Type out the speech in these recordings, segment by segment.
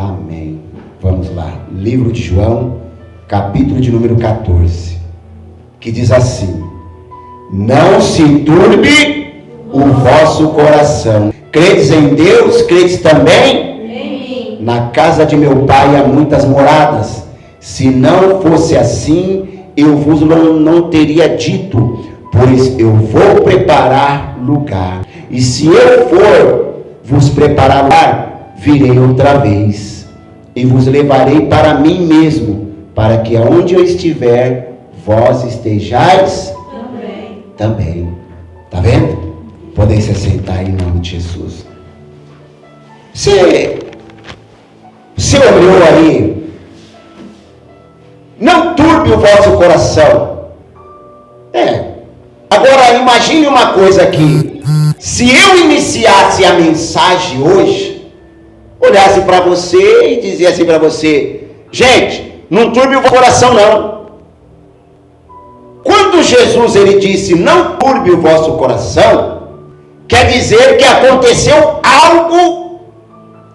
Amém. Vamos lá. Livro de João, capítulo de número 14, que diz assim: não se turbe o vosso coração. Credes em Deus, credes também em mim. Na casa de meu pai há muitas moradas. Se não fosse assim, eu vos não teria dito, pois eu vou preparar lugar. E se eu for vos preparar lugar, virei outra vez e vos levarei para mim mesmo, para que aonde eu estiver, vós estejais também. Tá vendo? Podem se assentar aí em nome de Jesus. Você olhou aí? Não turbe o vosso coração. Agora imagine uma coisa aqui. Se eu iniciasse a mensagem hoje, olhasse para você e dizia assim para você: gente, não turbe o coração não. Quando Jesus ele disse não turbe o vosso coração, quer dizer que aconteceu algo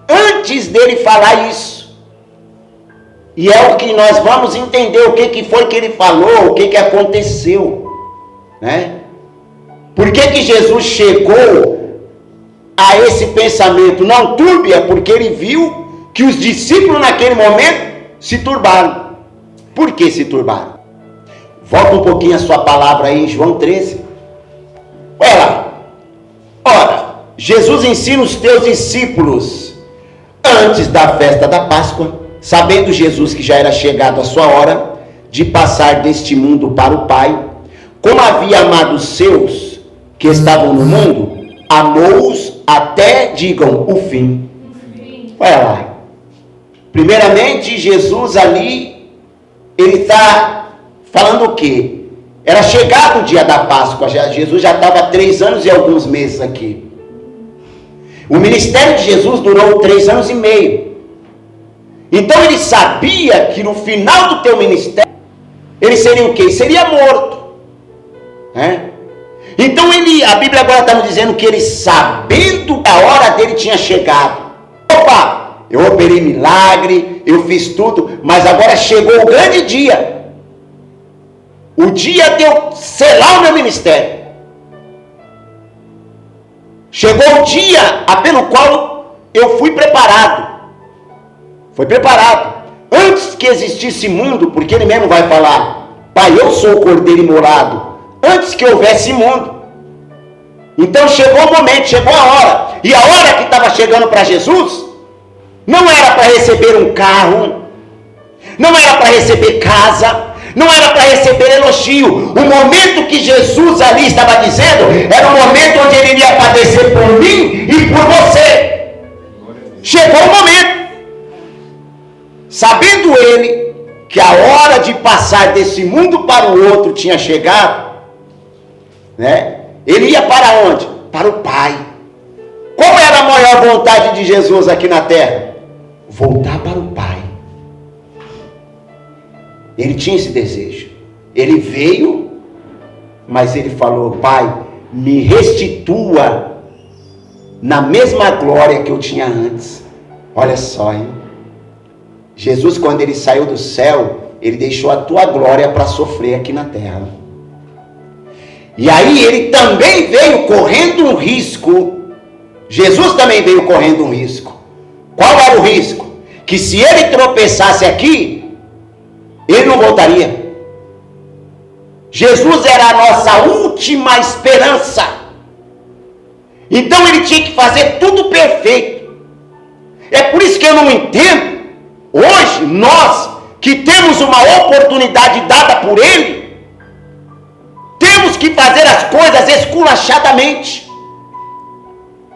antes dele falar isso. E é o que nós vamos entender, o que foi que ele falou, o que aconteceu, né? Por que Jesus chegou a esse pensamento? Não turbe, é porque ele viu que os discípulos naquele momento se turbaram. Por que se turbaram? Volta um pouquinho a sua palavra aí em João 13. Olha lá. Ora, Jesus ensina os teus discípulos antes da festa da Páscoa, sabendo Jesus que já era chegado a sua hora de passar deste mundo para o Pai, como havia amado os seus que estavam no mundo, amou-os até, digam, o fim. Olha lá. Primeiramente, Jesus ali, ele está falando o quê? Era chegado o dia da Páscoa, Jesus já estava 3 anos e alguns meses aqui. O ministério de Jesus durou 3 anos e meio. Então ele sabia que no final do teu ministério, ele seria o quê? Ele seria morto. Então a Bíblia agora está nos dizendo que ele, sabendo que a hora dele tinha chegado, opa, eu operei milagre, eu fiz tudo, mas agora chegou o grande dia, o dia de eu selar o meu ministério. Chegou o dia pelo qual eu fui preparado. Foi preparado. Antes que existisse mundo, porque ele mesmo vai falar: Pai, eu sou o Cordeiro imolado. Antes que houvesse mundo. Então chegou o momento, chegou a hora. E a hora que estava chegando para Jesus, não era para receber um carro, não era para receber casa, não era para receber elogio. O momento que Jesus ali estava dizendo, era o momento onde ele iria padecer por mim e por você. Chegou o momento. Sabendo ele que a hora de passar desse mundo para o outro tinha chegado, né? Ele ia para onde? Para o Pai. Qual era a maior vontade de Jesus aqui na terra? Voltar para o Pai. Ele tinha esse desejo. Ele veio, mas ele falou: Pai, me restitua na mesma glória que eu tinha antes. Olha só, hein? Jesus, quando ele saiu do céu, ele deixou a tua glória para sofrer aqui na terra. E aí ele também veio correndo um risco. Jesus também veio correndo um risco. Qual era o risco? Que se ele tropeçasse aqui, ele não voltaria. Jesus era a nossa última esperança. Então ele tinha que fazer tudo perfeito. É por isso que eu não entendo. Hoje, nós que temos uma oportunidade dada por ele, temos que fazer as coisas esculachadamente.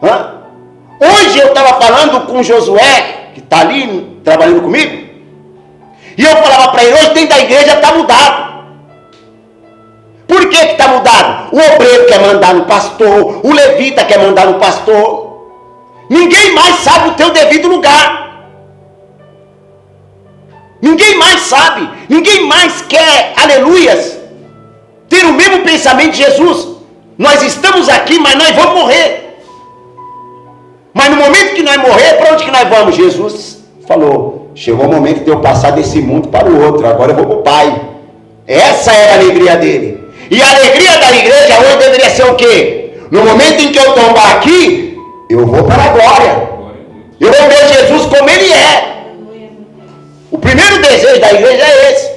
Hoje eu estava falando com Josué, que está ali trabalhando comigo, e eu falava para ele: hoje dentro da igreja está mudado. Por que está mudado? O obreiro quer mandar no pastor, o levita quer mandar no pastor. Ninguém mais sabe o teu devido lugar. Ninguém mais sabe, ninguém mais quer, aleluias, ter o mesmo pensamento de Jesus. Nós estamos aqui, mas nós vamos morrer. Mas no momento que nós morrer, para onde que nós vamos? Jesus falou, chegou o momento de eu passar desse mundo para o outro, agora eu vou para o Pai. Essa era a alegria dele. E a alegria da igreja hoje deveria ser o quê? No momento em que eu tombar aqui, eu vou para a glória. Eu vou ver Jesus como Ele é. O primeiro desejo da igreja é esse.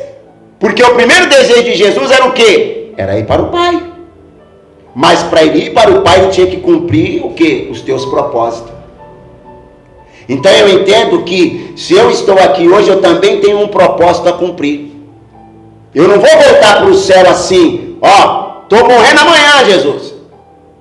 Porque o primeiro desejo de Jesus era o quê? Era ir para o Pai. Mas para ele ir para o Pai, ele tinha que cumprir o quê? Os teus propósitos. Então eu entendo que se eu estou aqui hoje, eu também tenho um propósito a cumprir. Eu não vou voltar para o céu assim, ó, estou morrendo amanhã, Jesus.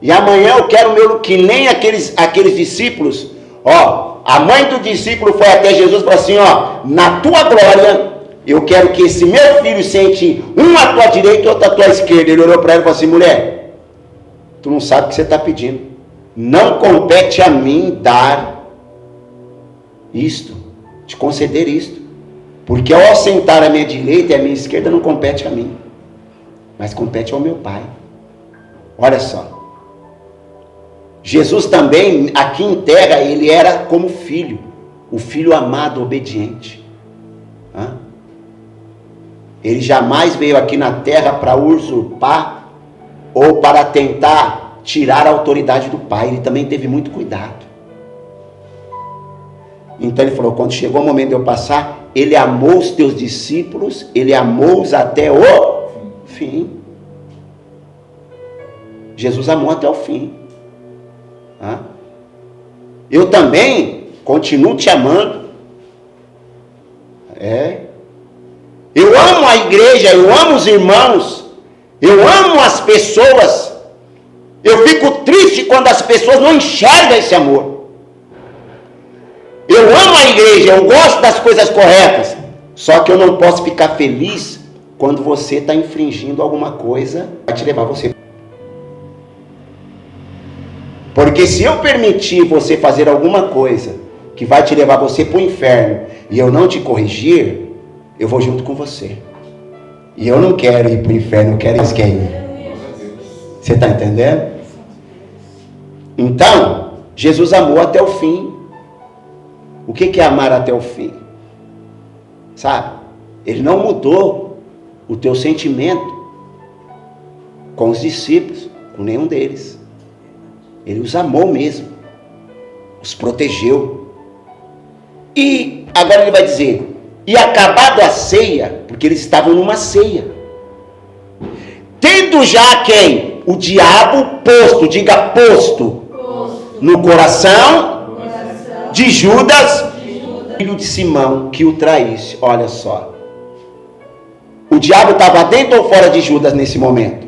E amanhã eu quero meu, que nem aqueles discípulos, ó, a mãe do discípulo foi até Jesus e falou assim, ó, na tua glória, eu quero que esse meu filho sente um à tua direita e outro à tua esquerda. Ele olhou para ela e falou assim, mulher, tu não sabe o que você está pedindo. Não compete a mim dar isto, te conceder isto. Porque ao assentar à minha direita e à minha esquerda não compete a mim, mas compete ao meu Pai. Olha só. Jesus também, aqui em terra, ele era como filho, o filho amado, obediente. Ele jamais veio aqui na terra para usurpar ou para tentar tirar a autoridade do Pai. Ele também teve muito cuidado. Então ele falou, quando chegou o momento de eu passar, ele amou os teus discípulos, ele amou-os até o fim. Jesus amou até o fim. Eu também continuo te amando. Eu amo a igreja, eu amo os irmãos, eu amo as pessoas. Eu fico triste quando as pessoas não enxergam esse amor. Eu amo a igreja, eu gosto das coisas corretas. Só que eu não posso ficar feliz quando você está infringindo alguma coisa que vai te levar você. Porque se eu permitir você fazer alguma coisa que vai te levar você para o inferno e eu não te corrigir, eu vou junto com você. E eu não quero ir para o inferno, eu quero ir. Você está entendendo? Então, Jesus amou até o fim. O que é amar até o fim? Sabe? Ele não mudou o teu sentimento com os discípulos, com nenhum deles. Ele os amou mesmo, os protegeu. E agora ele vai dizer, e acabado a ceia, porque eles estavam numa ceia, tendo já quem? O diabo posto, diga posto, no coração de Judas, filho de Simão, que o traísse. Olha só, o diabo estava dentro ou fora de Judas nesse momento?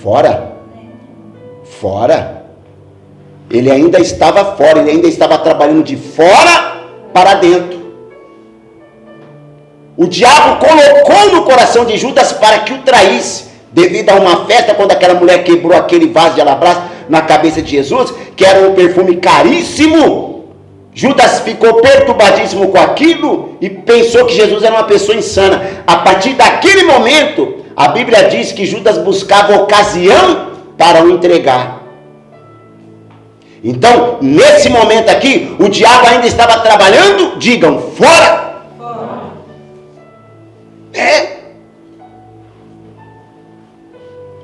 Fora. Ele ainda estava fora, ele ainda estava trabalhando de fora para dentro. O diabo colocou no coração de Judas para que o traísse, devido a uma festa, quando aquela mulher quebrou aquele vaso de alabastro na cabeça de Jesus, que era um perfume caríssimo. Judas ficou perturbadíssimo com aquilo e pensou que Jesus era uma pessoa insana. A partir daquele momento, a Bíblia diz que Judas buscava ocasião para o entregar. Então, nesse momento aqui, o diabo ainda estava trabalhando, digam, fora.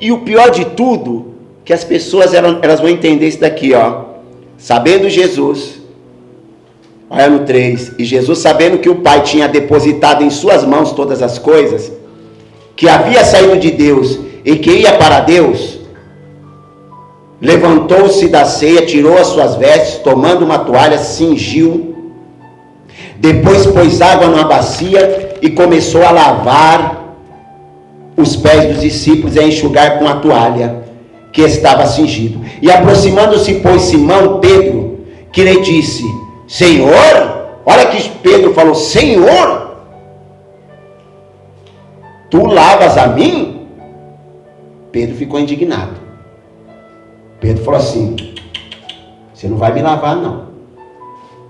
E o pior de tudo, que as pessoas elas vão entender isso daqui, ó. Sabendo Jesus, olha no 3, e Jesus sabendo que o Pai tinha depositado em suas mãos todas as coisas, que havia saído de Deus e que ia para Deus, levantou-se da ceia, tirou as suas vestes, tomando uma toalha, cingiu, depois pôs água numa bacia e começou a lavar os pés dos discípulos e a enxugar com a toalha que estava cingido. E aproximando-se, pois, Simão Pedro, que lhe disse, Senhor, olha que Pedro falou, Senhor, tu lavas a mim? Pedro ficou indignado. Pedro falou assim, você não vai me lavar não.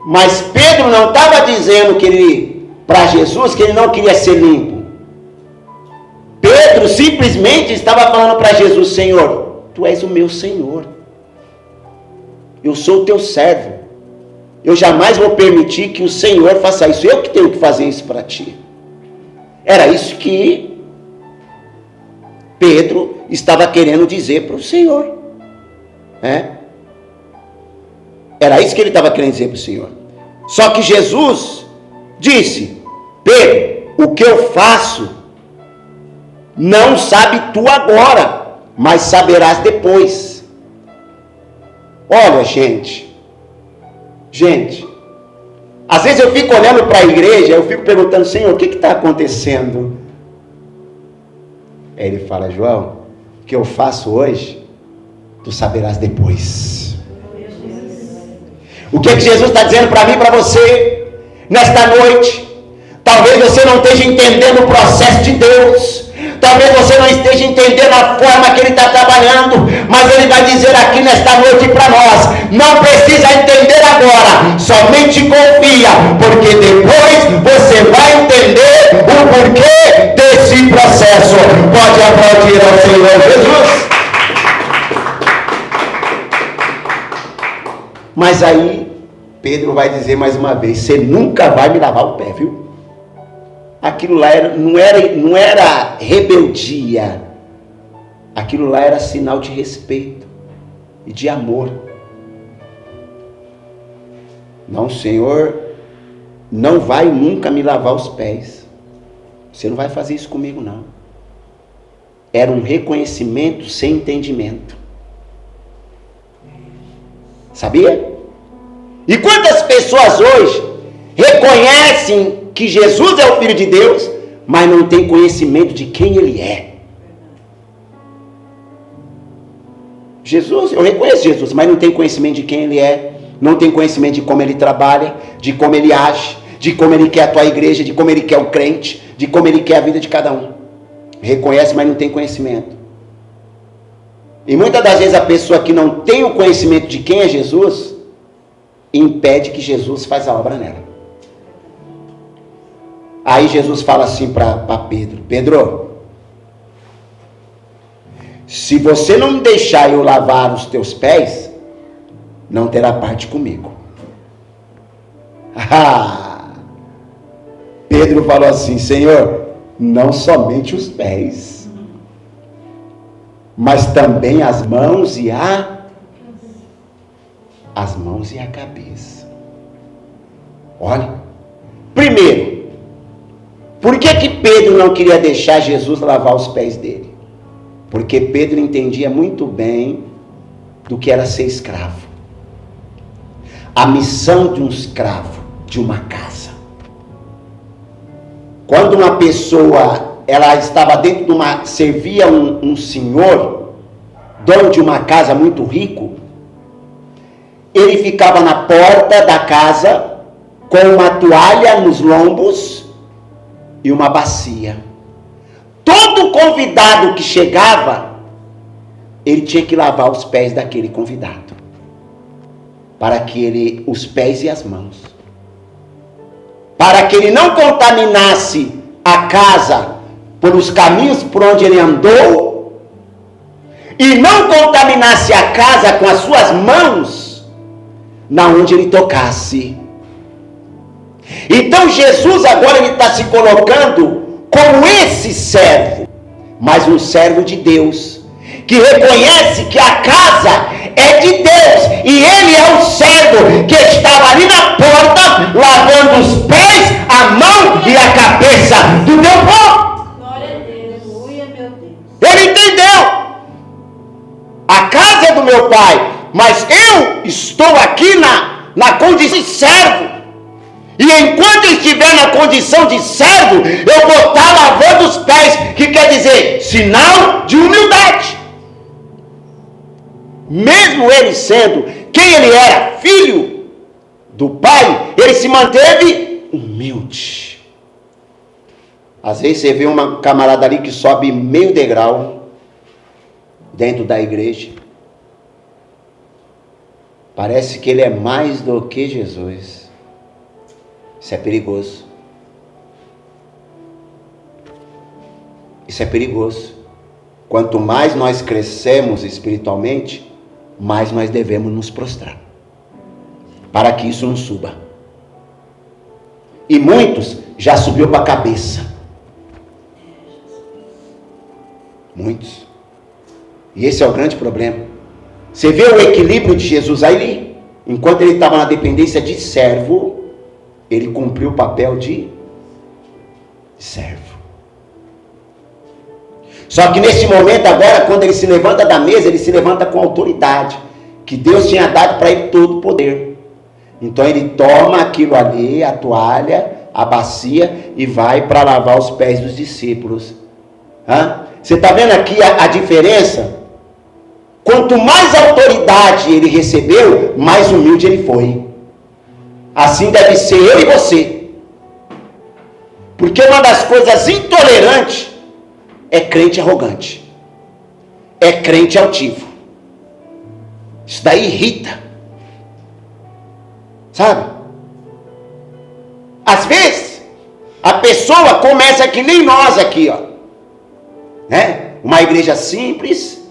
Mas Pedro não estava dizendo que ele, para Jesus, que ele não queria ser limpo. Pedro simplesmente estava falando para Jesus, Senhor, tu és o meu Senhor. eu sou o teu servo. Eu jamais vou permitir que o Senhor faça isso. Eu que tenho que fazer isso para ti. Era isso que Pedro estava querendo dizer para o Senhor. Era isso que ele estava querendo dizer para o Senhor. Só que Jesus disse: Pedro, o que eu faço, não sabe tu agora, mas saberás depois. Olha, gente, às vezes eu fico olhando para a igreja, eu fico perguntando: Senhor, o que está acontecendo? Aí ele fala: João, o que eu faço hoje, tu saberás depois. O que Jesus está dizendo para mim e para você nesta noite? Talvez você não esteja entendendo o processo de Deus, talvez você não esteja entendendo a forma que Ele está trabalhando, mas Ele vai dizer aqui nesta noite para nós: não precisa entender agora, somente confia, porque depois você vai entender o porquê desse processo. Pode aplaudir ao Senhor Jesus. Mas aí Pedro vai dizer mais uma vez: você nunca vai me lavar o pé, viu? Aquilo lá não era rebeldia, aquilo lá era sinal de respeito e de amor. Não, Senhor, não vai nunca me lavar os pés. Você não vai fazer isso comigo, não. Era um reconhecimento sem entendimento. Sabia? E quantas pessoas hoje reconhecem que Jesus é o Filho de Deus, mas não tem conhecimento de quem Ele é? Jesus, eu reconheço Jesus, mas não tem conhecimento de quem Ele é, não tem conhecimento de como Ele trabalha, de como Ele age, de como Ele quer a tua igreja, de como Ele quer o crente, de como Ele quer a vida de cada um. Reconhece, mas não tem conhecimento. E muitas das vezes a pessoa que não tem o conhecimento de quem é Jesus, impede que Jesus faça a obra nela. Aí Jesus fala assim para Pedro: Pedro, se você não me deixar eu lavar os teus pés, não terá parte comigo. Pedro falou assim: Senhor, não somente os pés, mas também as mãos e a cabeça. Olha, primeiro, por que Pedro não queria deixar Jesus lavar os pés dele? Porque Pedro entendia muito bem do que era ser escravo. A missão de um escravo de uma casa. Quando uma pessoa, ela estava dentro de uma, servia um senhor, dono de uma casa muito rico, ele ficava na porta da casa com uma toalha nos lombos e uma bacia. Todo convidado que chegava, ele tinha que lavar os pés daquele convidado, para que ele, os pés e as mãos, para que ele não contaminasse a casa pelos caminhos por onde ele andou, e não contaminasse a casa com as suas mãos, na onde ele tocasse. Então Jesus agora ele está se colocando como esse servo, mas um servo de Deus, que reconhece que a casa é de Deus, e ele é o servo que estava ali na porta, lavando os pés, a mão e a cabeça do meu povo. Glória a Deus, aleluia, meu Deus. Ele entendeu. A casa é do meu pai, mas eu estou aqui na condição de servo. E enquanto eu estiver na condição de servo, eu vou estar lavando os pés, que quer dizer, sinal de humildade. Mesmo ele sendo quem ele era, filho do pai, ele se manteve humilde. Às vezes você vê uma camarada ali que sobe meio degrau dentro da igreja. Parece que ele é mais do que Jesus. Isso é perigoso. Isso é perigoso. Quanto mais nós crescemos espiritualmente, mais nós devemos nos prostrar. para que isso não suba. E muitos já subiu para a cabeça. Muitos. E esse é o grande problema. Você vê o equilíbrio de Jesus aí? Enquanto ele estava na dependência de servo, ele cumpriu o papel de servo. Só que nesse momento agora, quando ele se levanta da mesa, ele se levanta com autoridade, que Deus tinha dado para ele todo o poder. Então ele toma aquilo ali, a toalha, a bacia, e vai para lavar os pés dos discípulos. Você está vendo aqui a diferença? Quanto mais autoridade ele recebeu, mais humilde ele foi. Assim deve ser eu e você. Porque uma das coisas intolerantes é crente arrogante. É crente altivo. Isso daí irrita. Sabe? Às vezes, a pessoa começa que nem nós aqui, ó. Né? Uma igreja simples.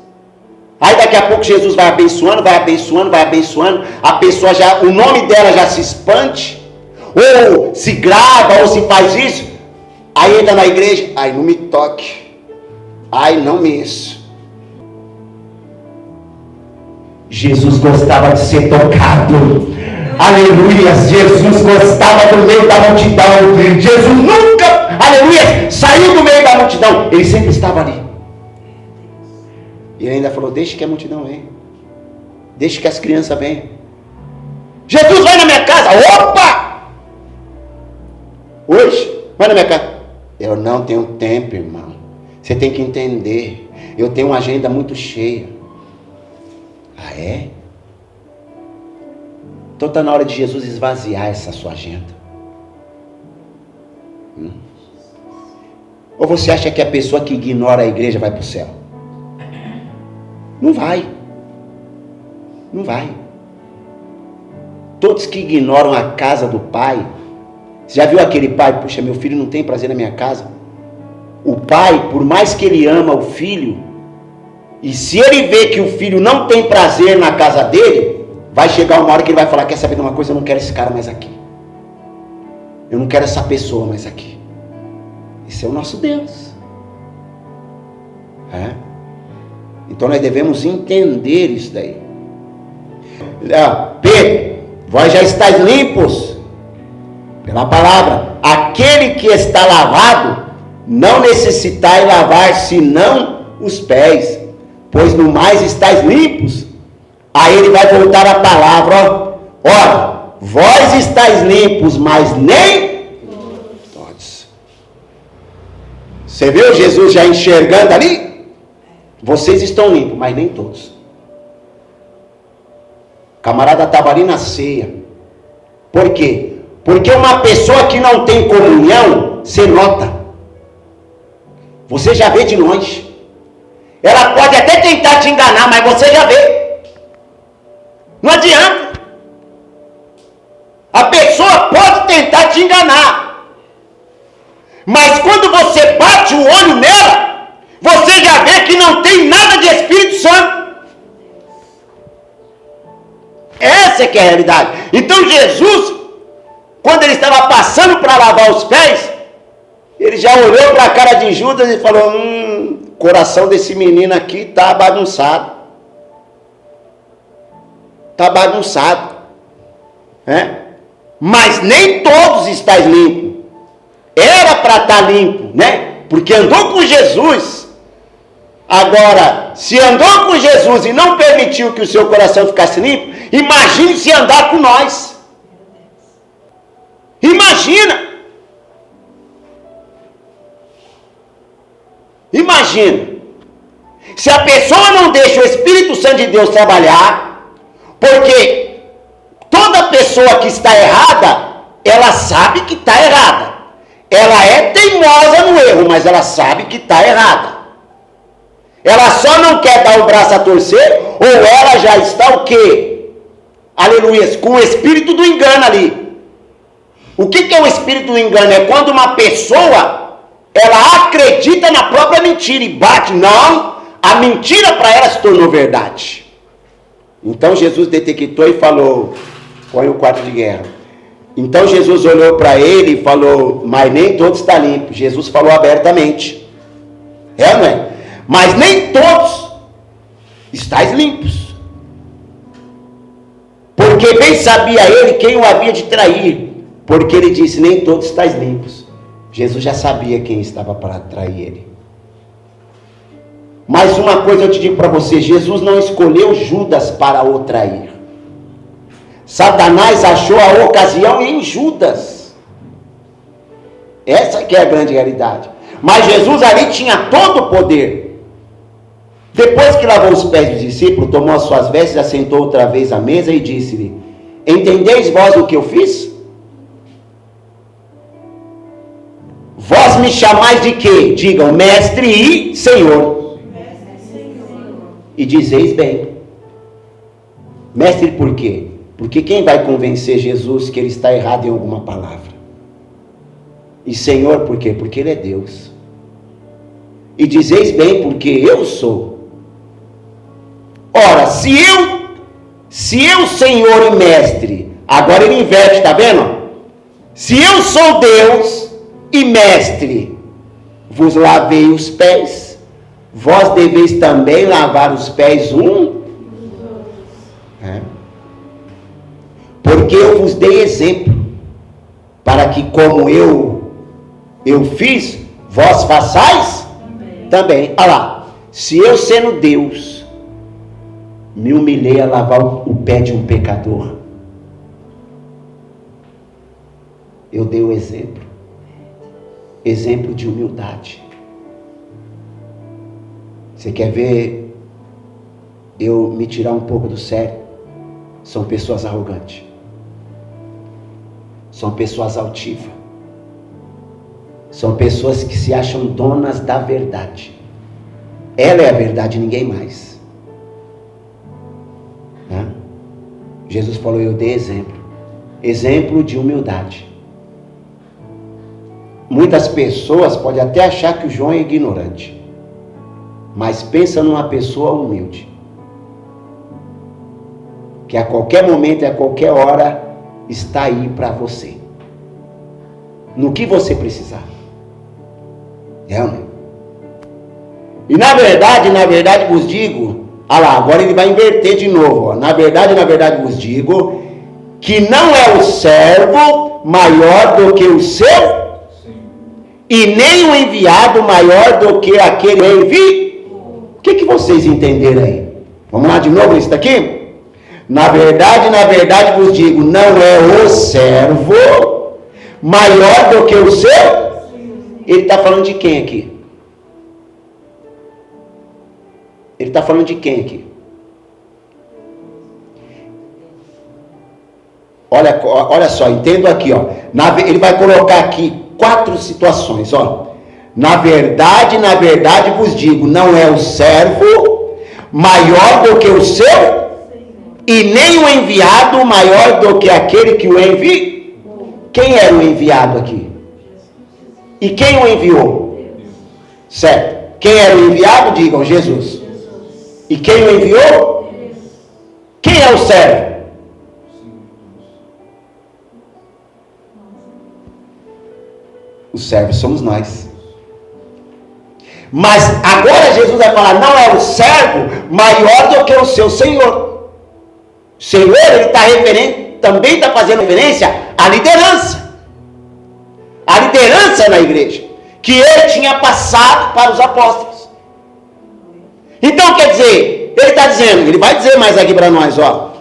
Aí daqui a pouco Jesus vai abençoando, vai abençoando, vai abençoando. A pessoa já, o nome dela já se expande. Ou se grava, ou se faz isso. Aí entra na igreja. Ai, não me toque. Ai, não me isso. Jesus gostava de ser tocado. Aleluia. Jesus gostava do meio da multidão. Jesus nunca, aleluia, saiu do meio da multidão. Ele sempre estava ali. E ele ainda falou: deixe que a multidão venha. Deixe que as crianças venham. Jesus vai na minha casa. Opa! Hoje, vai na minha casa. Eu não tenho tempo, irmão. Você tem que entender. Eu tenho uma agenda muito cheia. Ah, é? Então está na hora de Jesus esvaziar essa sua agenda. Ou você acha que a pessoa que ignora a igreja vai para o céu? Não vai. Não vai. Todos que ignoram a casa do pai. Você já viu aquele pai? Puxa, meu filho não tem prazer na minha casa. O pai, por mais que ele ama o filho, e se ele vê que o filho não tem prazer na casa dele, vai chegar uma hora que ele vai falar: quer saber de uma coisa? Eu não quero esse cara mais aqui. Eu não quero essa pessoa mais aqui. Esse é o nosso Deus. Então nós devemos entender isso daí. Pedro, vós já estáis limpos pela palavra. Aquele que está lavado, não necessitai lavar senão os pés, pois no mais estáis limpos. Aí ele vai voltar a palavra: ora, vós estáis limpos, mas nem todos. Você viu Jesus já enxergando ali? Vocês estão limpos, mas nem todos. O camarada estava ali na ceia. Por quê? Porque uma pessoa que não tem comunhão, você nota. Você já vê de longe. Ela pode até tentar te enganar, mas você já vê. Não adianta. A pessoa pode tentar te enganar. Mas quando você bate o olho nela, você já vê que não tem nada de Espírito Santo. Essa é que é a realidade. Então Jesus, quando ele estava passando para lavar os pés, ele já olhou para a cara de Judas e falou: o coração desse menino aqui está bagunçado. Está bagunçado. Mas nem todos estáis limpos. Era para estar limpo, né? Porque andou com Jesus. Agora, se andou com Jesus e não permitiu que o seu coração ficasse limpo, imagine se andar com nós. Imagina. Imagina. Se a pessoa não deixa o Espírito Santo de Deus trabalhar, porque toda pessoa que está errada, ela sabe que está errada. Ela é teimosa no erro, mas ela sabe que está errada. Ela só não quer dar o braço a torcer, ou ela já está o quê? Aleluia, com o espírito do engano ali. O que é o espírito do engano? É quando uma pessoa, ela acredita na própria mentira e bate. Não, a mentira para ela se tornou verdade. Então Jesus detectou e falou: Foi o quarto de guerra. Então Jesus olhou para ele e falou, mas nem todos estão limpos. Jesus falou abertamente. É ou não é? Mas nem todos estáis limpos. Porque bem sabia ele quem o havia de trair. Porque ele disse, nem todos estáis limpos. Jesus já sabia quem estava para trair ele. Mas uma coisa eu te digo para você, Jesus não escolheu Judas para o trair. Satanás achou a ocasião em Judas. Essa que é a grande realidade. Mas Jesus ali tinha todo o poder. Depois que lavou os pés dos discípulos, tomou as suas vestes, assentou outra vez à mesa e disse-lhe, entendeis vós o que eu fiz? Vós me chamais de quê? Digam, mestre e Senhor. E dizeis bem. Mestre por quê? Porque quem vai convencer Jesus que ele está errado em alguma palavra? E Senhor por quê? Porque ele é Deus. E dizeis bem, porque eu sou. Ora, se eu Senhor e mestre, agora ele inverte, está vendo? Se eu sou Deus e mestre, vos lavei os pés, vós deveis também lavar os pés porque eu vos dei exemplo, para que como eu fiz, vós façais também. Olha lá, se eu sendo Deus, me humilhei a lavar o pé de um pecador, eu dei o exemplo de humildade. Você quer ver eu me tirar um pouco do sério? São pessoas arrogantes, são pessoas altivas, são pessoas que se acham donas da verdade. Ela é a verdade, ninguém mais. Jesus falou, eu dei exemplo de humildade. Muitas pessoas podem até achar que o João é ignorante, mas pensa numa pessoa humilde, que a qualquer momento e a qualquer hora está aí para você, no que você precisar. E na verdade vos digo, olha lá, agora ele vai inverter de novo, ó. Na verdade vos digo, que não é o servo maior do que o seu, e nem o enviado maior do que aquele que enviou. O que vocês entenderam aí? Vamos lá de novo isso daqui? Na verdade vos digo, não é o servo maior do que o seu. Ele está falando de quem aqui? Ele está falando de quem aqui? Olha só, entendo aqui, ó. Ele vai colocar aqui 4 situações, ó. Na verdade vos digo, não é o servo maior do que o seu, e nem o enviado maior do que aquele que o enviou. Quem era o enviado aqui? E quem o enviou? Certo. Quem era o enviado? Digam, Jesus. E quem o enviou? Quem é o servo? Os servos somos nós. Mas agora Jesus vai falar, não é o servo maior do que o seu Senhor. Senhor, ele está também está fazendo referência à liderança. A liderança na igreja, que ele tinha passado para os apóstolos. Então quer dizer, ele está dizendo, ele vai dizer mais aqui para nós, ó.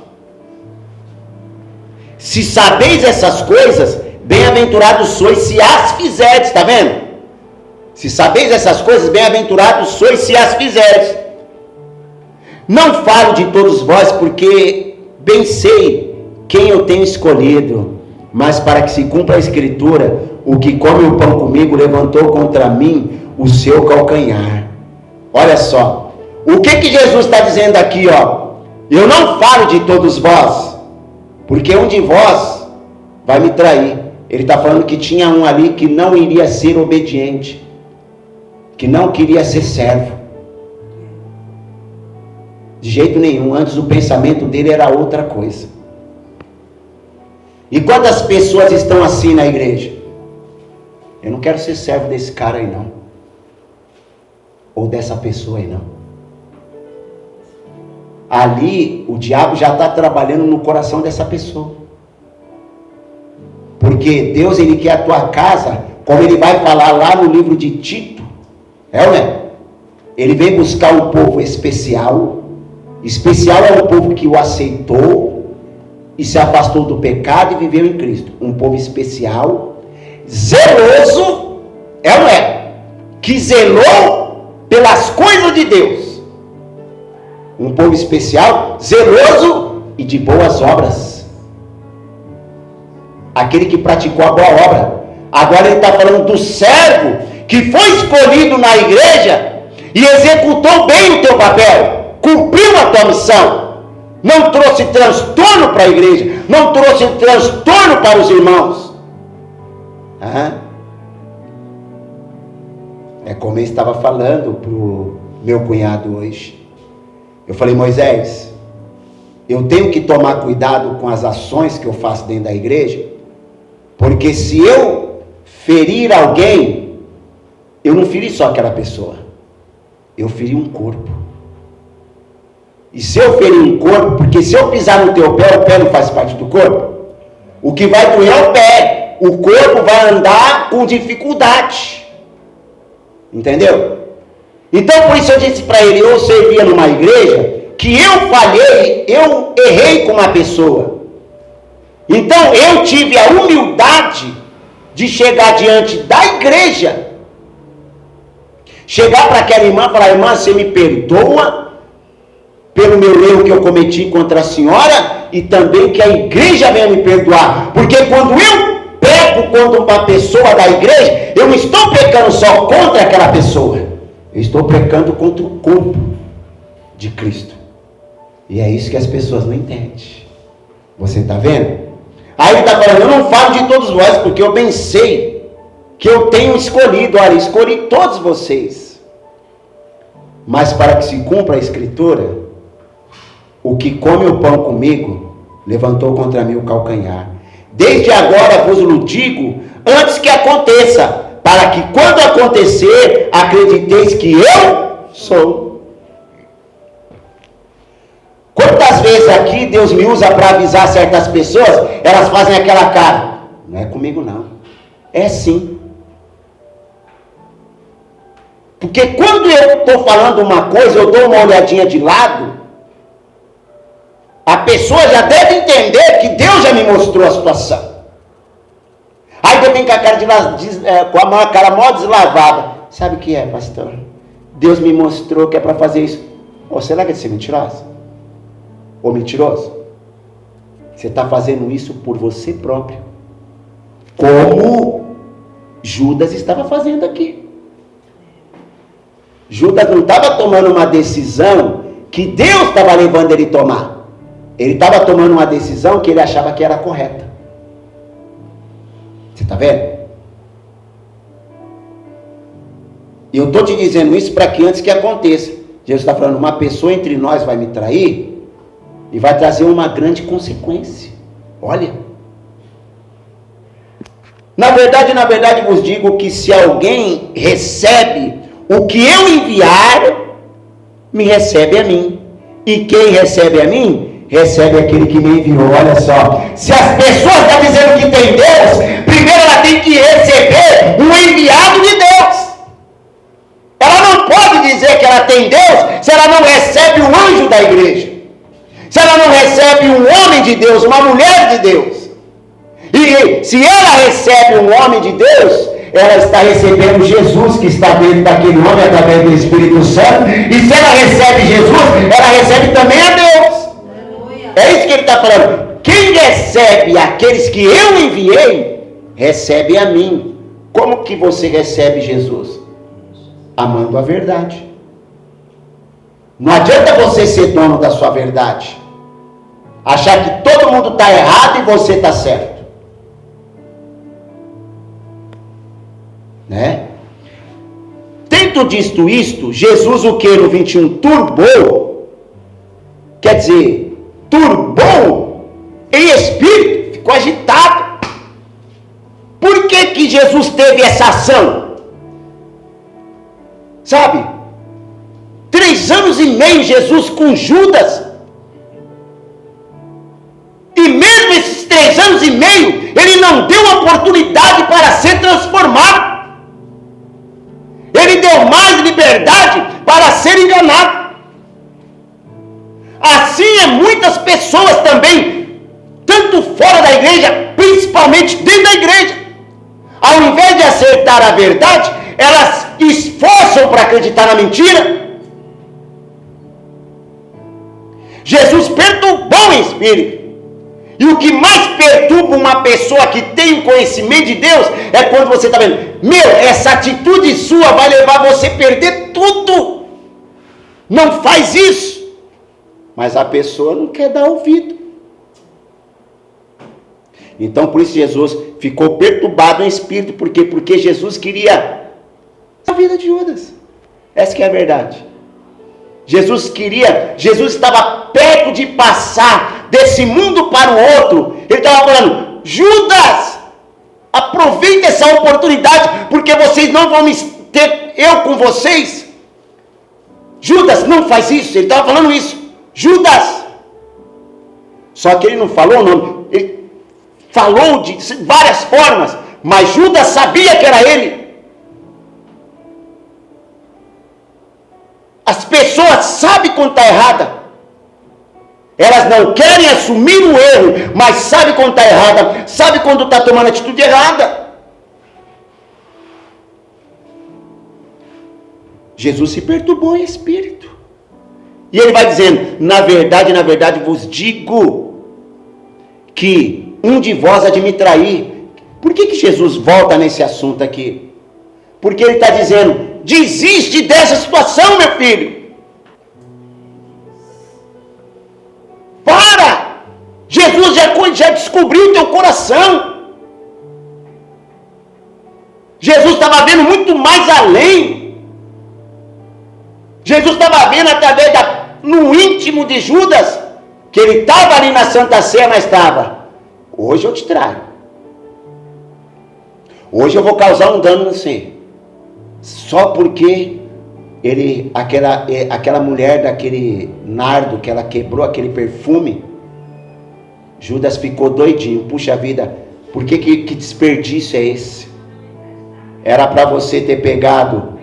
Se sabeis essas coisas, bem-aventurados sois se as fizerdes, está vendo? Se sabeis essas coisas, bem-aventurados sois se as fizerdes. Não falo de todos vós, porque bem sei quem eu tenho escolhido, mas para que se cumpra a escritura, o que come o pão comigo levantou contra mim o seu calcanhar. Olha só, o que Jesus está dizendo aqui, ó? Eu não falo de todos vós, porque um de vós vai me trair. Ele está falando que tinha um ali que não iria ser obediente, que não queria ser servo, de jeito nenhum. Antes o pensamento dele era outra coisa. E quantas pessoas estão assim na igreja? Eu não quero ser servo desse cara aí não. Ou dessa pessoa aí não. Ali o diabo já está trabalhando no coração dessa pessoa. Porque Deus, ele quer a tua casa, como ele vai falar lá no livro de Tito. É ou não é? Ele vem buscar um povo especial. Especial é um povo que o aceitou e se afastou do pecado e viveu em Cristo. Um povo especial, zeloso, é ou não é? Que zelou pelas coisas de Deus. Um povo especial, zeloso e de boas obras. Aquele que praticou a boa obra. Agora ele está falando do servo que foi escolhido na igreja e executou bem o teu papel, cumpriu a tua missão. Não trouxe transtorno para a igreja, não trouxe transtorno para os irmãos. É como eu estava falando para o meu cunhado hoje. Eu falei: Moisés, eu tenho que tomar cuidado com as ações que eu faço dentro da igreja, porque se eu ferir alguém, eu não feri só aquela pessoa, eu feri um corpo. E se eu ferir um corpo, porque se eu pisar no teu pé, o pé não faz parte do corpo, o que vai doer é o pé, o corpo vai andar com dificuldade, entendeu? Então por isso eu disse para ele: eu servia numa igreja que eu falhei, eu errei com uma pessoa, então eu tive a humildade de chegar diante da igreja, chegar para aquela irmã e falar: irmã, você me perdoa pelo meu erro que eu cometi contra a senhora, e também que a igreja venha me perdoar, porque quando eu peco contra uma pessoa da igreja, eu não estou pecando só contra aquela pessoa, eu estou pecando contra o corpo de Cristo. E é isso que as pessoas não entendem. Você está vendo? Aí ele está falando: eu não falo de todos vós, porque eu bem sei que eu tenho escolhido, olha, escolhi todos vocês, mas para que se cumpra a escritura: o que come o pão comigo, levantou contra mim o calcanhar. Desde agora vos o digo, antes que aconteça, para que quando acontecer, acrediteis que eu sou. Quantas vezes aqui Deus me usa para avisar certas pessoas, elas fazem aquela cara: não é comigo não. É sim. Porque quando eu estou falando uma coisa, eu dou uma olhadinha de lado, a pessoa já deve entender que Deus já me mostrou a situação. Aí eu venho com a cara com a cara mó deslavada: sabe o que é, pastor? Deus me mostrou que é para fazer isso. Ou será que é de ser mentiroso? Ou mentiroso? Você está fazendo isso por você próprio, como Judas estava fazendo aqui. Judas não estava tomando uma decisão que Deus estava levando ele a tomar. Ele estava tomando uma decisão que ele achava que era correta. Você está vendo? E eu estou te dizendo isso para que antes que aconteça. Jesus está falando: uma pessoa entre nós vai me trair e vai trazer uma grande consequência. Olha. Na verdade vos digo que se alguém recebe o que eu enviar, me recebe a mim. E quem recebe a mim, recebe aquele que me enviou. Olha só, se as pessoas estão dizendo que tem Deus, primeiro ela tem que receber um enviado de Deus. Ela não pode dizer que ela tem Deus se ela não recebe o anjo da igreja, se ela não recebe um homem de Deus, uma mulher de Deus. E se ela recebe um homem de Deus, ela está recebendo Jesus que está dentro daquele homem através do Espírito Santo. E se ela recebe Jesus, ela recebe também a Deus. É isso que ele está falando. Quem recebe aqueles que eu enviei, recebe a mim. Como que você recebe Jesus? Amando a verdade. Não adianta você ser dono da sua verdade, achar que todo mundo está errado e você está certo, né? Tendo dito isto, Jesus o que no 21 turbou, quer dizer, turbou em espírito, ficou agitado. Jesus teve essa ação? Sabe? 3 anos e meio Jesus com Judas. E mesmo esses 3 anos e meio, ele não deu oportunidade para ser transformado. Ele deu mais liberdade para ser enganado. Assim é muitas pessoas também, tanto fora da igreja, principalmente dentro da igreja. Ao invés de acertar a verdade, elas esforçam para acreditar na mentira. Jesus perturbou o espírito. E o que mais perturba uma pessoa que tem o conhecimento de Deus é quando você está vendo, essa atitude sua vai levar você a perder tudo. Não faz isso. Mas a pessoa não quer dar ouvido. Então por isso Jesus ficou perturbado em espírito. Por quê? Porque Jesus queria a vida de Judas. Essa que é a verdade. Jesus estava perto de passar desse mundo para o outro. Ele estava falando, Judas, aproveita essa oportunidade, porque vocês não vão ter eu com vocês. Judas, não faz isso. Ele estava falando isso. Judas. Só que ele não falou o nome. Ele falou de várias formas, mas Judas sabia que era ele. As pessoas sabem quando está errada. Elas não querem assumir o erro, mas sabem quando está errada, sabem quando está tomando atitude errada. Jesus se perturbou em espírito. E ele vai dizendo, na verdade vos digo, que um de vós há de me trair. Por que Jesus volta nesse assunto aqui? Porque ele está dizendo, desiste dessa situação, meu filho. Para! Jesus já descobriu o teu coração. Jesus estava vendo muito mais além. Jesus estava vendo através no íntimo de Judas, que ele estava ali na Santa Ceia, mas estava, hoje eu te traio. Hoje eu vou causar um dano no você. Só porque aquela mulher daquele nardo, que ela quebrou aquele perfume, Judas ficou doidinho. Puxa vida, por que desperdício é esse? Era para você ter pegado,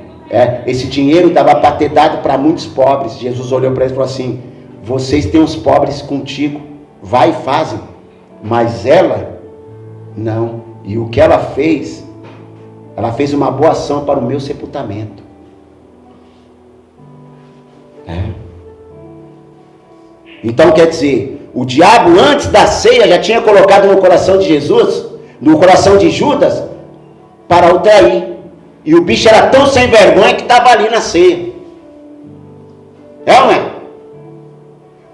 esse dinheiro dava para ter dado para muitos pobres. Jesus olhou para eles e falou assim, vocês têm os pobres contigo, vai e fazem, mas ela, não. E o que ela fez uma boa ação para o meu sepultamento. Então quer dizer, o diabo antes da ceia já tinha colocado no coração de Jesus, no coração de Judas, para o trair. E o bicho era tão sem vergonha que estava ali na ceia. É ou não é?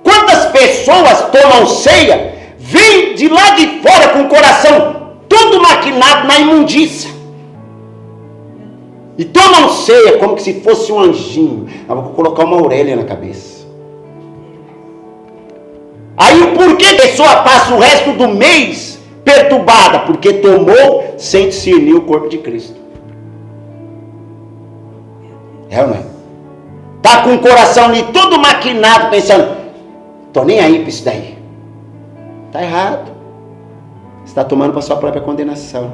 Quantas pessoas tomam ceia, vêm de lá de fora com o coração todo maquinado na imundícia, e tomam ceia como se fosse um anjinho. Eu vou colocar uma orelha na cabeça. Aí por que a pessoa passa o resto do mês perturbada? Porque tomou sem discernir o corpo de Cristo. É ou não é? Está com o coração ali todo maquinado, pensando, estou nem aí para isso daí. Está errado. Você está tomando para sua própria condenação.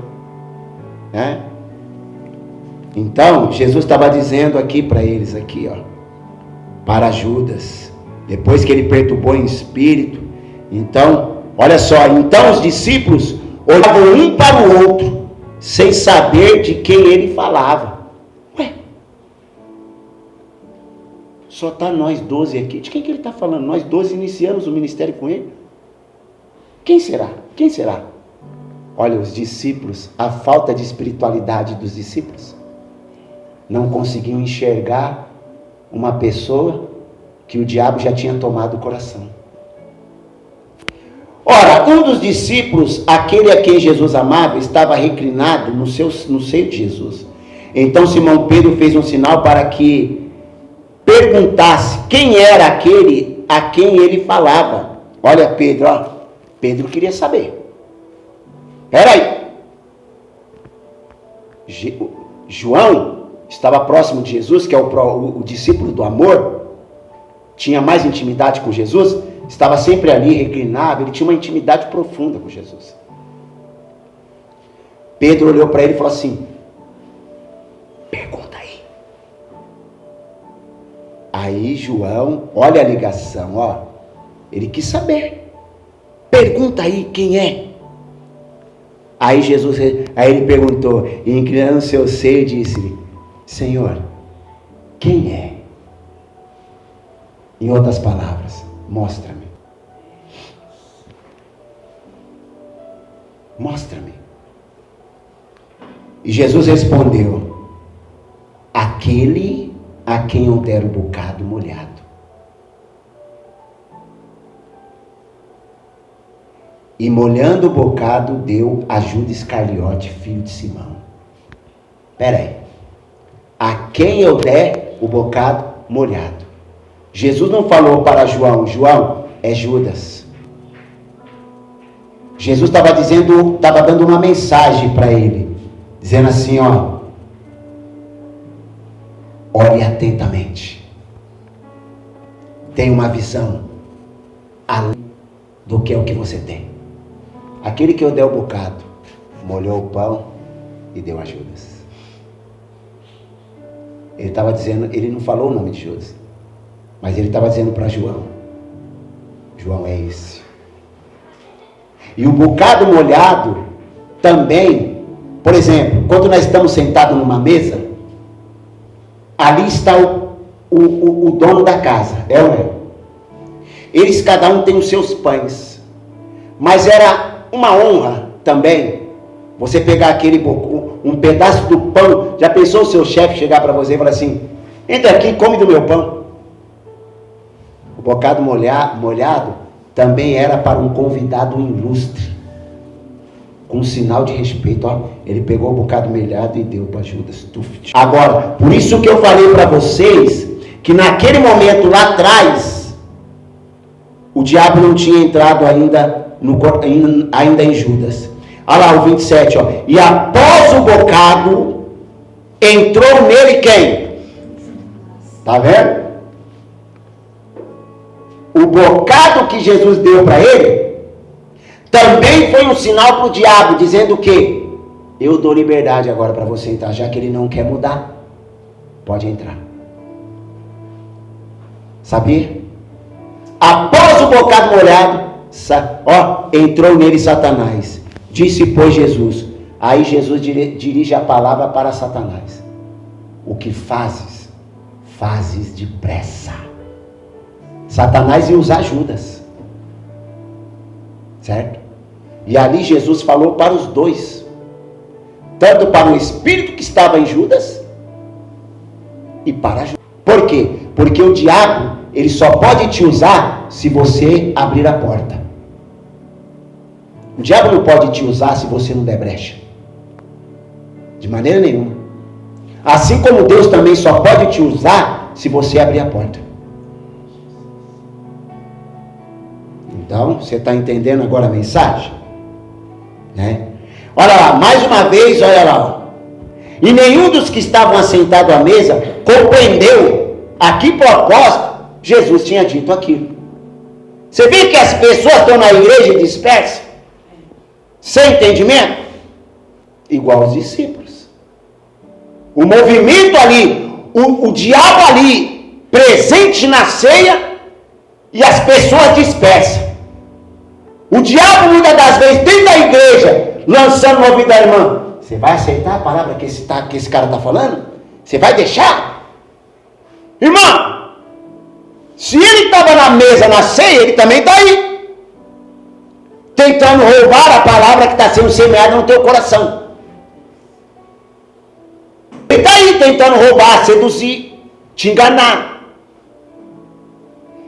Então, Jesus estava dizendo aqui para eles, aqui, para Judas, depois que ele perturbou em espírito. Então, olha só, então os discípulos olhavam um para o outro, sem saber de quem ele falava. Só está nós 12 aqui. De quem que ele está falando? Nós 12 iniciamos o ministério com ele. Quem será? Quem será? Olha, os discípulos, a falta de espiritualidade dos discípulos, não conseguiam enxergar uma pessoa que o diabo já tinha tomado o coração. Ora, um dos discípulos, aquele a quem Jesus amava, estava reclinado no seio de Jesus. Então Simão Pedro fez um sinal para que perguntasse quem era aquele a quem ele falava. Olha Pedro, Pedro queria saber. Espera aí. João estava próximo de Jesus, que é o discípulo do amor, tinha mais intimidade com Jesus, estava sempre ali, reclinava, ele tinha uma intimidade profunda com Jesus. Pedro olhou para ele e falou assim: pergunta aí. Aí João, olha a ligação, ó, ele quis saber. Pergunta aí quem é. Aí ele perguntou, e inclinando seu seio, disse-lhe: Senhor, quem é? Em outras palavras, mostra-me. Mostra-me. E Jesus respondeu: aquele a quem eu der o bocado molhado. E molhando o bocado, deu a Judas Iscariote, filho de Simão. Espera aí. A quem eu der o bocado molhado. Jesus não falou para João: João, é Judas. Jesus estava dando uma mensagem para ele, dizendo assim, ó: olhe atentamente. Tenha uma visão além do que é o que você tem. Aquele que eu der o bocado, molhou o pão e deu a Judas. Ele estava dizendo, ele não falou o nome de Judas, mas ele estava dizendo para João: João é esse. E o bocado molhado também, por exemplo, quando nós estamos sentados numa mesa, ali está o dono da casa, é ou não é? Eles, cada um tem os seus pães, mas era uma honra também você pegar um pedaço do pão. Já pensou o seu chefe chegar para você e falar assim: entra aqui e come do meu pão? O bocado molhado também era para um convidado ilustre, com um sinal de respeito. Ó, ele pegou o bocado molhado e deu para Judas. Agora, por isso que eu falei para vocês que naquele momento lá atrás o diabo não tinha entrado ainda em Judas. Olha lá o 27, ó. E após o bocado, entrou nele quem? Tá vendo? O bocado que Jesus deu para ele, também foi um sinal para o diabo, dizendo que eu dou liberdade agora para você entrar, já que ele não quer mudar. Pode entrar. Sabia? Após o bocado molhado, entrou nele Satanás. Disse, pois, Jesus. Aí Jesus dirige a palavra para Satanás: o que fazes, fazes depressa. Satanás ia usar Judas, certo? E ali Jesus falou para os dois, tanto para o espírito que estava em Judas e para Judas. Por quê? Porque o diabo, ele só pode te usar se você abrir a porta. O diabo não pode te usar se você não der brecha, de maneira nenhuma. Assim como Deus também só pode te usar se você abrir a porta. Então, você está entendendo agora a mensagem? Né? Olha lá, mais uma vez, olha lá. E nenhum dos que estavam assentados à mesa compreendeu a que propósito Jesus tinha dito aquilo. Você vê que as pessoas estão na igreja dispersas, sem entendimento? Igual os discípulos. O movimento ali, o diabo ali, presente na ceia, e as pessoas dispersas. O diabo, muitas das vezes, dentro da igreja, lançando no ouvido da irmã: você vai aceitar a palavra que esse cara está falando? Você vai deixar? Irmã, se ele estava na mesa, na ceia, ele também está aí, tentando roubar a palavra que está sendo semeada no teu coração. Ele está aí tentando roubar, seduzir, te enganar.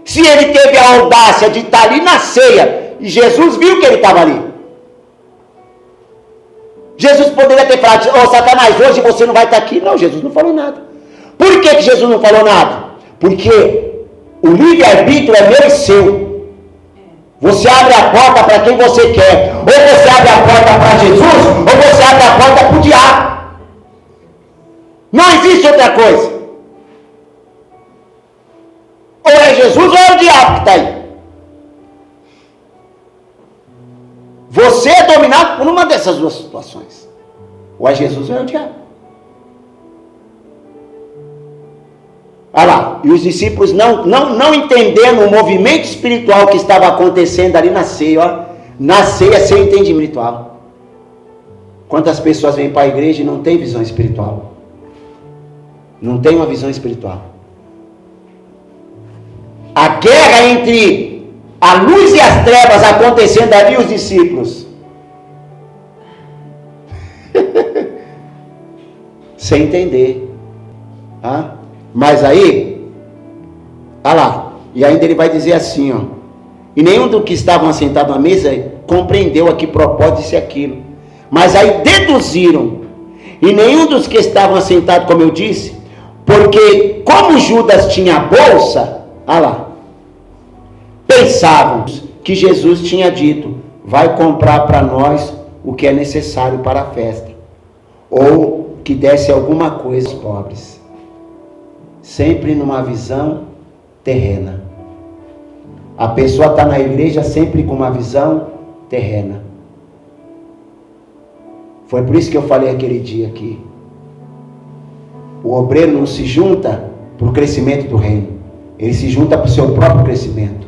Se ele teve a audácia de estar ali na ceia, e Jesus viu que ele estava ali, Jesus poderia ter falado: ô Satanás, hoje você não vai estar aqui. Não, Jesus não falou nada. Por que Jesus não falou nada? Porque o livre-arbítrio é meu e seu. Você abre a porta para quem você quer. Ou você abre a porta para Jesus, ou você abre a porta para o diabo. Jesus ou é o diabo que está aí? Você é dominado por uma dessas duas situações. Ou é Jesus ou é o diabo. Olha lá, e os discípulos não entendendo o movimento espiritual que estava acontecendo ali na ceia, ó, na ceia sem entendimento espiritual. Quantas pessoas vêm para a igreja e não tem visão espiritual? Não tem uma visão espiritual. A guerra entre a luz e as trevas acontecendo ali, os discípulos. Sem entender. Ah? Mas aí, olha lá, e ainda ele vai dizer assim, ó, e nenhum dos que estavam assentados à mesa compreendeu a que propósito disse aquilo. Mas aí deduziram, e nenhum dos que estavam assentados, como eu disse, porque como Judas tinha a bolsa, olha lá, pensavam que Jesus tinha dito, vai comprar para nós o que é necessário para a festa, ou que desse alguma coisa aos pobres. Sempre numa visão terrena. A pessoa está na igreja sempre com uma visão terrena. Foi por isso que eu falei aquele dia aqui. O obreiro não se junta para o crescimento do reino. Ele se junta para o seu próprio crescimento.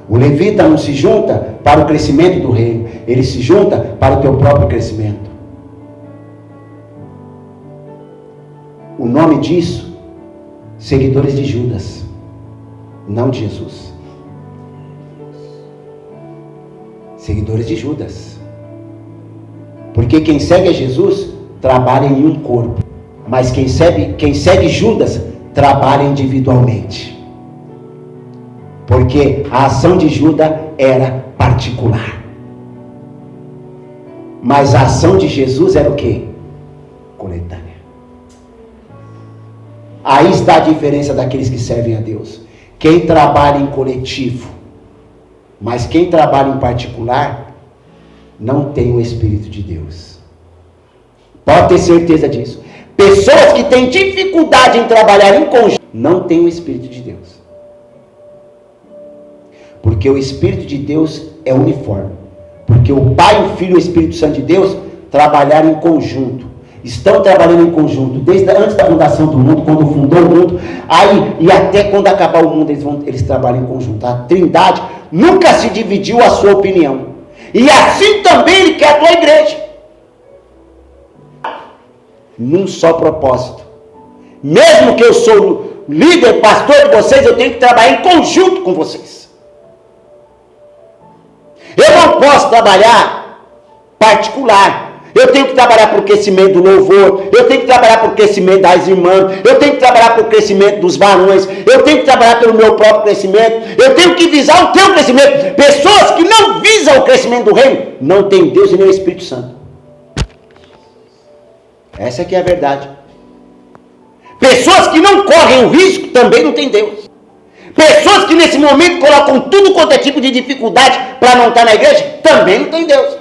O levita não se junta para o crescimento do reino. Ele se junta para o teu próprio crescimento. O nome disso, seguidores de Judas, não de Jesus. Seguidores de Judas. Porque quem segue a Jesus trabalha em um corpo, mas quem segue Judas trabalha individualmente. Porque a ação de Judas era particular, mas a ação de Jesus era o quê? Coletânea. Aí está a diferença daqueles que servem a Deus. Quem trabalha em coletivo, mas quem trabalha em particular, não tem o Espírito de Deus. Pode ter certeza disso. Pessoas que têm dificuldade em trabalhar em conjunto, não têm o Espírito de Deus. Porque o Espírito de Deus é uniforme. Porque o Pai, o Filho e o Espírito Santo de Deus trabalharam em conjunto. Estão trabalhando em conjunto, desde antes da fundação do mundo, quando fundou o mundo, aí e até quando acabar o mundo, eles trabalham em conjunto. A Trindade nunca se dividiu a sua opinião. E assim também Ele quer a tua igreja. Num só propósito. Mesmo que eu sou líder, pastor de vocês, eu tenho que trabalhar em conjunto com vocês. Eu não posso trabalhar particular. Eu tenho que trabalhar para o crescimento do louvor, eu tenho que trabalhar para o crescimento das irmãs, eu tenho que trabalhar para o crescimento dos varões, eu tenho que trabalhar pelo meu próprio crescimento, eu tenho que visar o teu crescimento. Pessoas que não visam o crescimento do reino, não tem Deus e nem o Espírito Santo. Essa aqui é a verdade. Pessoas que não correm o risco, também não tem Deus. Pessoas que nesse momento colocam tudo quanto é tipo de dificuldade para não estar na igreja, também não tem Deus.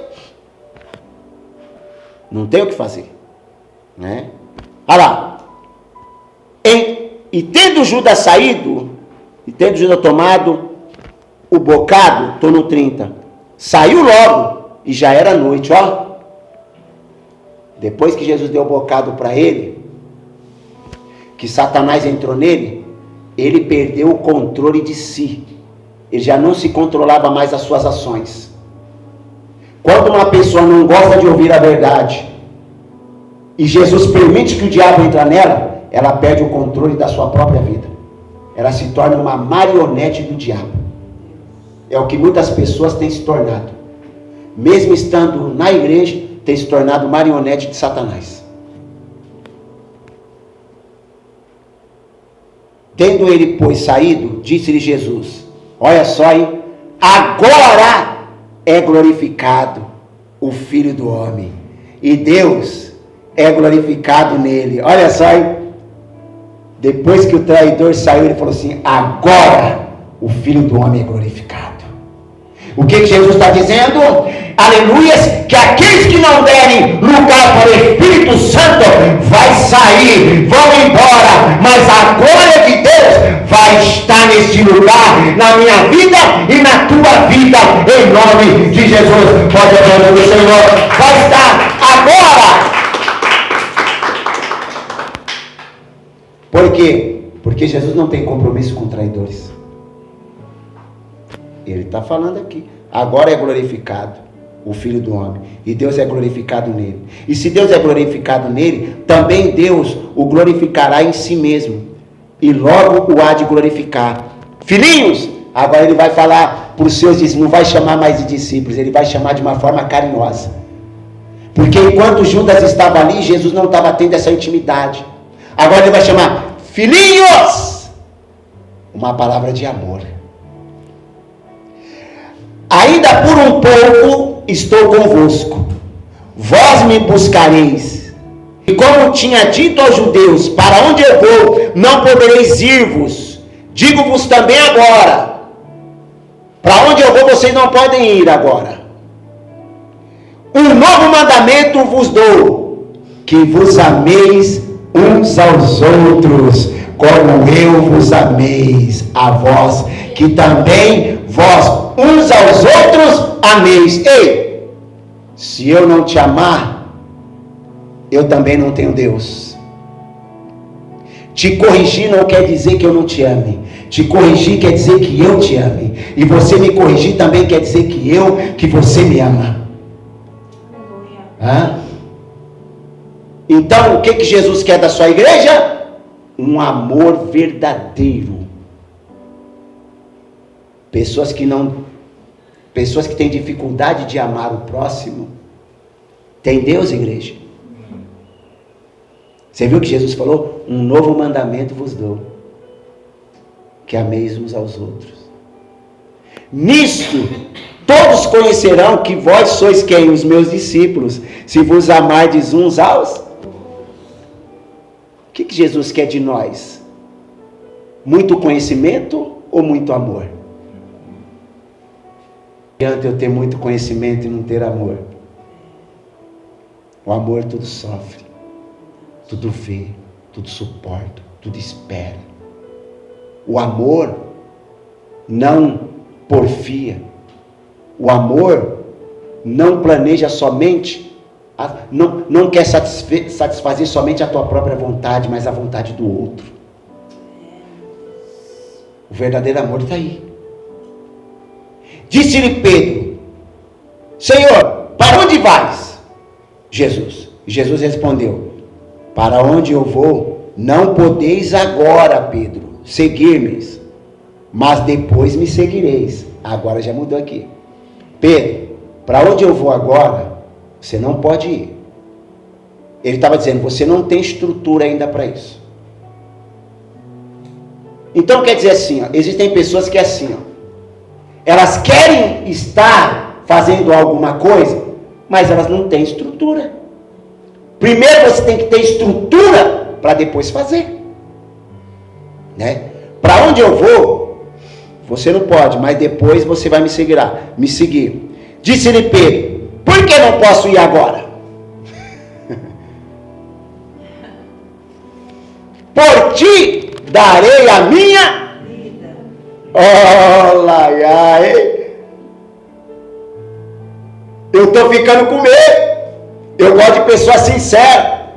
Não tem o que fazer, né? Olha lá. E tendo Judas saído, e tendo Judas tomado o bocado, estou no 30, saiu logo, e já era noite, ó. Depois que Jesus deu o bocado para ele, que Satanás entrou nele, ele perdeu o controle de si. Ele já não se controlava mais as suas ações. Quando uma pessoa não gosta de ouvir a verdade, e Jesus permite que o diabo entre nela, ela perde o controle da sua própria vida. Ela se torna uma marionete do diabo. É o que muitas pessoas têm se tornado. Mesmo estando na igreja, tem se tornado marionete de Satanás. Tendo ele, pois, saído, disse-lhe Jesus, olha só, hein? Agora é glorificado o Filho do Homem, e Deus é glorificado nele. Olha só, hein? Depois que o traidor saiu, ele falou assim, agora o Filho do Homem é glorificado. O que Jesus está dizendo? Aleluias, que aqueles que não derem lugar para o Espírito Santo vai sair, vão embora, mas a glória de Deus vai estar neste lugar, na minha vida e na tua vida, em nome de Jesus. Pode aplaudir o Senhor, vai estar agora. Por quê? Porque Jesus não tem compromisso com traidores. Ele está falando aqui. Agora é glorificado o Filho do Homem. E Deus é glorificado nele. E se Deus é glorificado nele, também Deus o glorificará em si mesmo. E logo o há de glorificar. Filhinhos, agora ele vai falar para os seus discípulos, não vai chamar mais de discípulos, ele vai chamar de uma forma carinhosa. Porque enquanto Judas estava ali, Jesus não estava tendo essa intimidade. Agora ele vai chamar filhinhos, uma palavra de amor. Ainda por um pouco estou convosco, vós me buscareis, e como tinha dito aos judeus, para onde eu vou, não podereis ir-vos, digo-vos também agora, para onde eu vou, vocês não podem ir agora. Um novo mandamento vos dou, que vos ameis uns aos outros, como eu vos ameis a vós, que também vós uns aos outros ameis. Ei, se eu não te amar, eu também não tenho Deus. Te corrigir não quer dizer que eu não te ame. Te corrigir quer dizer que eu te ame. E você me corrigir também quer dizer que você me ama. Hã? Então, o que Jesus quer da sua igreja? Um amor verdadeiro. Pessoas que têm dificuldade de amar o próximo. Tem Deus, igreja? Você viu que Jesus falou? Um novo mandamento vos dou, que ameis uns aos outros. Nisto, todos conhecerão que vós sois quem? Os meus discípulos, se vos amardes uns aos... O que Jesus quer de nós? Muito conhecimento ou muito amor? Não adianta eu ter muito conhecimento e não ter amor. O amor tudo sofre, tudo vê, tudo suporta, tudo espera. O amor não porfia. O amor não planeja somente, não quer satisfazer somente a tua própria vontade, mas a vontade do outro. O verdadeiro amor está aí. Disse-lhe Pedro: Senhor, para onde vais? Jesus respondeu: para onde eu vou, não podeis agora, Pedro, seguir-me, mas depois me seguireis. Agora já mudou aqui. Pedro, para onde eu vou agora, você não pode ir. Ele estava dizendo, você não tem estrutura ainda para isso. Então quer dizer assim, ó, existem pessoas que é assim, ó, elas querem estar fazendo alguma coisa, mas elas não têm estrutura. Primeiro você tem que ter estrutura para depois fazer, né? Para onde eu vou, você não pode, mas depois você vai me seguir. Disse-lhe Pedro: por que não posso ir agora? Por ti darei a minha vida. Olha aí. Eu estou ficando com medo. Eu gosto de pessoa sincera.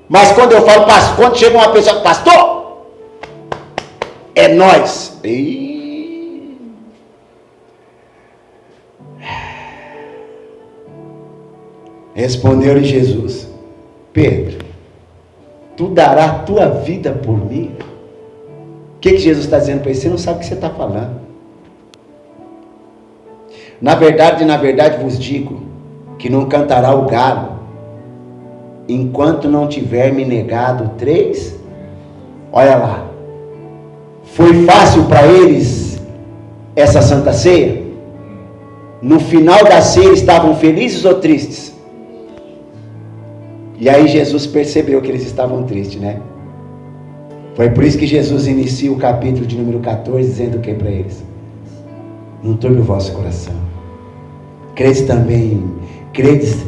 Mas quando eu falo, quando chega uma pessoa, pastor, é nós. Respondeu-lhe Jesus: Pedro, tu dará a tua vida por mim? O que Jesus está dizendo para ele? Você não sabe o que você está falando. Na verdade vos digo, que não cantará o galo, enquanto não tiver me negado 3. Olha lá. Foi fácil para eles essa Santa Ceia? No final da ceia eles estavam felizes ou tristes? E aí Jesus percebeu que eles estavam tristes, né? Foi por isso que Jesus inicia o capítulo de número 14, dizendo o que para eles? Não turbe o vosso coração. Credes também, credes,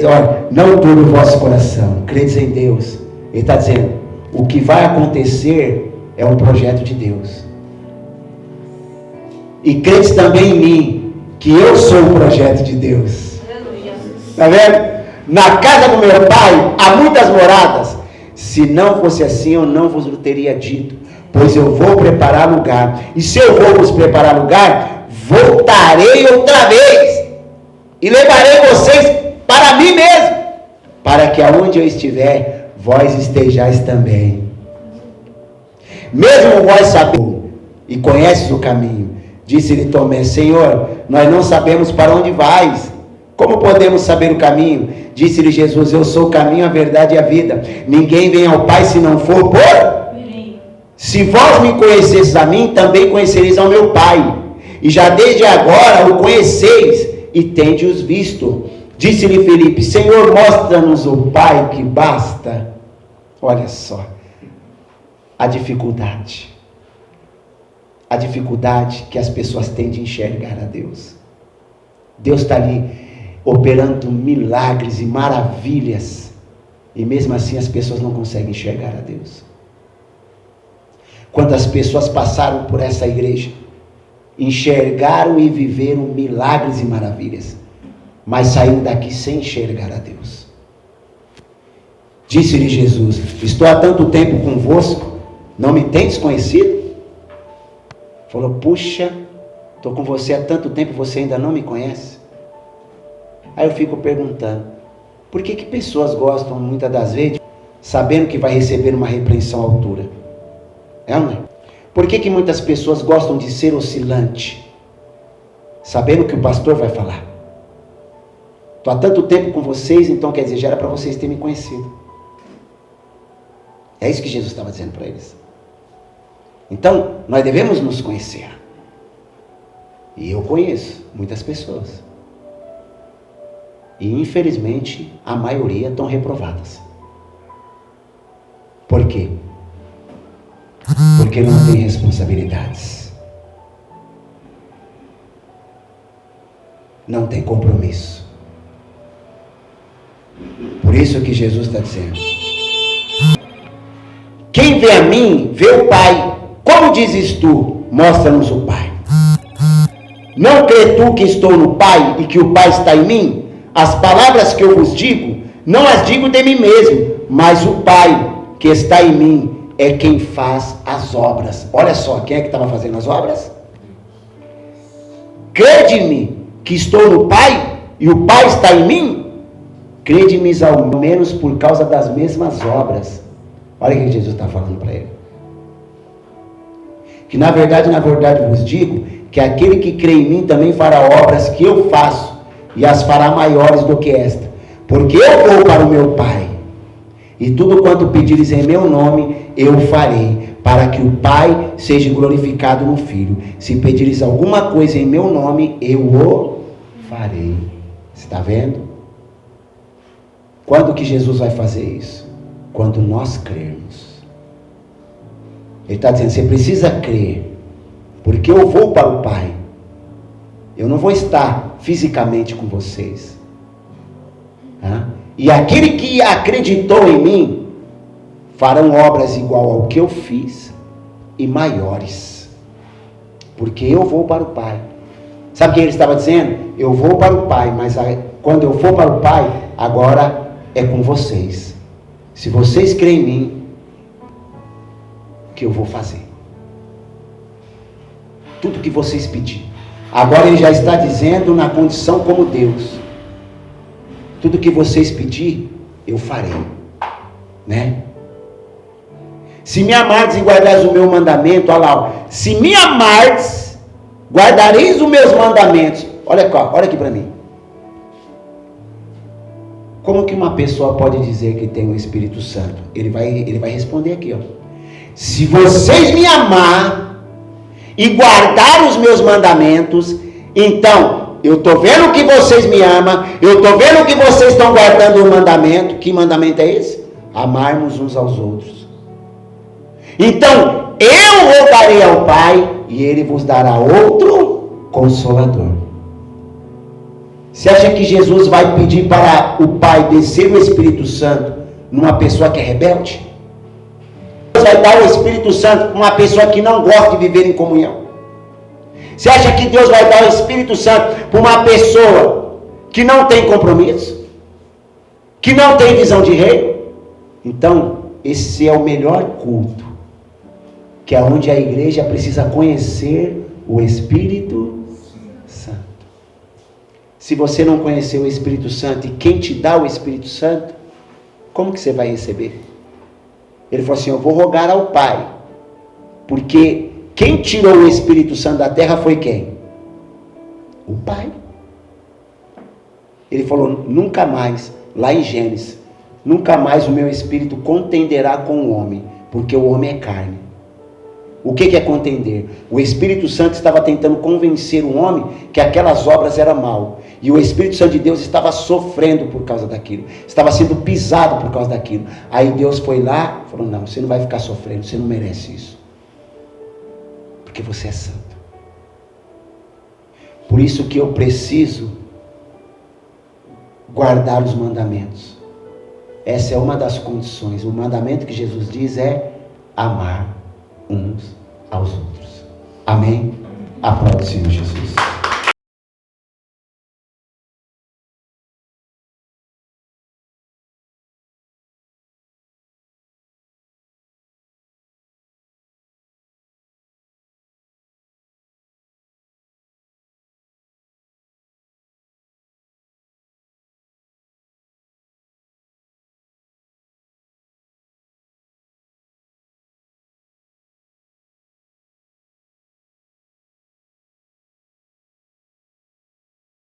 olha, não turbe o vosso coração, credes em Deus. Ele está dizendo, o que vai acontecer é um projeto de Deus. E crede também em mim, que eu sou o projeto de Deus. Está vendo? Na casa do meu pai há muitas moradas. Se não fosse assim, eu não vos teria dito, pois eu vou preparar lugar. E se eu vou vos preparar lugar, voltarei outra vez e levarei vocês para mim mesmo, para que aonde eu estiver, vós estejais também. Mesmo vós sabendo e conheces o caminho, disse-lhe Tomé: Senhor, nós não sabemos para onde vais, como podemos saber o caminho? Disse-lhe Jesus: eu sou o caminho, a verdade e a vida. Ninguém vem ao Pai se não for por mim. Se vós me conhecesseis a mim, também conhecereis ao meu Pai. E já desde agora o conheceis e tendes-os visto. Disse-lhe Filipe: Senhor, mostra-nos o Pai, que basta. Olha só a dificuldade. A dificuldade que as pessoas têm de enxergar a Deus. Deus está ali operando milagres e maravilhas, e mesmo assim as pessoas não conseguem enxergar a Deus. Quantas pessoas passaram por essa igreja, enxergaram e viveram milagres e maravilhas, mas saíram daqui sem enxergar a Deus. Disse-lhe Jesus: estou há tanto tempo convosco, não me tendes conhecido? Falou: puxa, estou com você há tanto tempo, você ainda não me conhece? Aí eu fico perguntando, por que pessoas gostam muitas das vezes, sabendo que vai receber uma repreensão à altura? É ou não é? Por que muitas pessoas gostam de ser oscilante, sabendo que o pastor vai falar? Estou há tanto tempo com vocês, então quer dizer, já era para vocês terem me conhecido. É isso que Jesus estava dizendo para eles. Então, nós devemos nos conhecer. E eu conheço muitas pessoas. E infelizmente a maioria estão reprovadas. Por quê? Porque não tem responsabilidades, não tem compromisso. Por isso que Jesus está dizendo: quem vê a mim, vê o Pai. Como dizes tu, mostra-nos o Pai. Não crê tu que estou no Pai e que o Pai está em mim? As palavras que eu vos digo, não as digo de mim mesmo, mas o Pai que está em mim é quem faz as obras. Olha só, quem é que estava fazendo as obras? Crede-me que estou no Pai e o Pai está em mim? Crede-me ao menos por causa das mesmas obras. Olha o que Jesus está falando para ele. Que na verdade vos digo, que aquele que crê em mim também fará obras que eu faço, e as fará maiores do que esta, porque eu vou para o meu Pai, e tudo quanto pedires em meu nome, eu farei, para que o Pai seja glorificado no Filho. Se pedires alguma coisa em meu nome, eu o farei. Você está vendo? Quando que Jesus vai fazer isso? Quando nós crermos. Ele está dizendo: você precisa crer, porque eu vou para o Pai. Eu não vou estar fisicamente com vocês. E aquele que acreditou em mim, farão obras igual ao que eu fiz e maiores. Porque eu vou para o Pai. Sabe o que ele estava dizendo? Eu vou para o Pai, mas quando eu for para o Pai, agora é com vocês. Se vocês creem em mim, que eu vou fazer. Tudo que vocês pedirem. Agora ele já está dizendo na condição como Deus. Tudo que vocês pedir, eu farei. Né? Se me amardes e guardareis o meu mandamento, olha lá. Se me amardes, guardareis os meus mandamentos. Olha aqui para mim. Como que uma pessoa pode dizer que tem o Espírito Santo? Ele vai responder aqui, ó. Se vocês me amar e guardar os meus mandamentos, então, eu estou vendo que vocês me amam, eu estou vendo que vocês estão guardando o mandamento. Que mandamento é esse? Amarmos uns aos outros. Então, eu rogarei ao Pai, e Ele vos dará outro Consolador. Você acha que Jesus vai pedir para o Pai descer o Espírito Santo numa pessoa que é rebelde? vai dar o Espírito Santo para uma pessoa que não gosta de viver em comunhão? Você acha que Deus vai dar o Espírito Santo para uma pessoa que não tem compromisso? Que não tem visão de reino? Então, esse é o melhor culto, que é onde a igreja precisa conhecer o Espírito Santo. Se você não conhecer o Espírito Santo e quem te dá o Espírito Santo, como que você vai receber? Ele falou assim: eu vou rogar ao Pai, porque quem tirou o Espírito Santo da terra foi quem? O Pai. Ele falou: nunca mais, lá em Gênesis, nunca mais o meu Espírito contenderá com o homem, porque o homem é carne. O que é contender? O Espírito Santo estava tentando convencer o homem que aquelas obras eram mal. E o Espírito Santo de Deus estava sofrendo por causa daquilo. Estava sendo pisado por causa daquilo. Aí Deus foi lá e falou: não, você não vai ficar sofrendo, você não merece isso. Porque você é santo. Por isso que eu preciso guardar os mandamentos. Essa é uma das condições. O mandamento que Jesus diz é amar uns aos outros. Amém? Aplauda o Senhor Jesus.